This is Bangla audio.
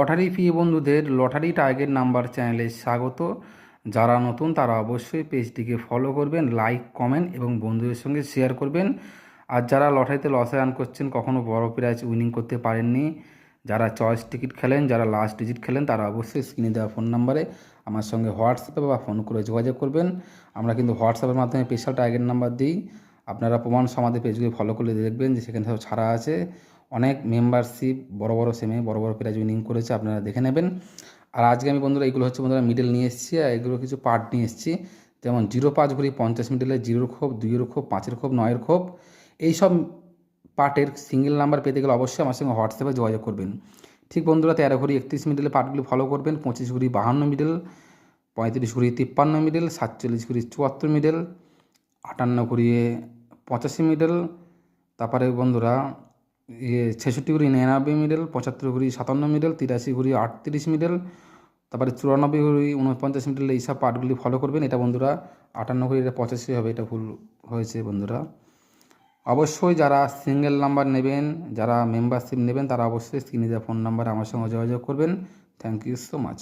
লটারি প্রিয় বন্ধুদের লটারি টার্গেট নাম্বার চ্যানেলে স্বাগত। যারা নতুন তারা অবশ্যই পেজটিকে ফলো করবেন, লাইক কমেন্ট এবং বন্ধুদের সঙ্গে শেয়ার করবেন। আর যারা লটারিতে লসে রান করছেন, কখনো বড় প্রাইজ উইনিং করতে পারেননি, যারা চয়েস টিকিট খেলেন, যারা লাস্ট ডিজিট খেলেন, তারা অবশ্যই স্ক্রিনে দেওয়া ফোন নাম্বারে আমার সঙ্গে হোয়াটসঅ্যাপে বা ফোন করে যোগাযোগ করবেন। আমরা কিন্তু হোয়াটসঅ্যাপের মাধ্যমে স্পেশাল টার্গেট নাম্বার দিই। আপনারা প্রমাণ সমাধি পেজগুলি ফলো করলে দেখবেন যে সেখানে সব ছাড়া আছে। অনেক মেম্বারশিপ বড় বড় সেমে বড় বড় প্রাইজ উইনিং করেছে, আপনারা দেখে নেবেন। আর আজকে আমি বন্ধুরা এইগুলো হচ্ছে বন্ধুরা মিডল নিয়ে এসেছি, আর এগুলো কিছু পার্ট নিয়ে এসেছি। যেমন 0-5 ঘুরি 50 মিডলে 0-র খোপ, 2-এর খোপ, 5-এর খোপ, 9-এর খোপ। এইসব পার্টের সিঙ্গেল নাম্বার পেতে গেলে অবশ্যই আমার সঙ্গে হোয়াটসঅ্যাপে যোগাযোগ করবেন। ঠিক বন্ধুরা 13 ঘুরি 31 মিডলে পার্টগুলি ফলো করবেন। 25 ঘুরি 52 মিডল, 35 ঘুরি 53 মিডল, 47 ঘুরি 74 মিডল, 58 ঘুরিয়ে 85 মিডল। তারপরে বন্ধুরা 66 ঘুরি 99 মিডল, 75 ঘুরি 57 মিডল, 83 ঘুরি 38 মিডল, তারপরে 94 ঘুরি 49 মিডল। এইসব পার্টগুলি ফলো করবেন। এটা বন্ধুরা 58 ঘুরি, এটা 85 হবে, এটা ভুল হয়েছে বন্ধুরা। অবশ্যই যারা সিঙ্গেল নাম্বার নেবেন, যারা মেম্বারশিপ নেবেন, তারা অবশ্যই স্ক্রিনে দেওয়া ফোন নাম্বারে আমার সঙ্গে যোগাযোগ করবেন। Thank you so much.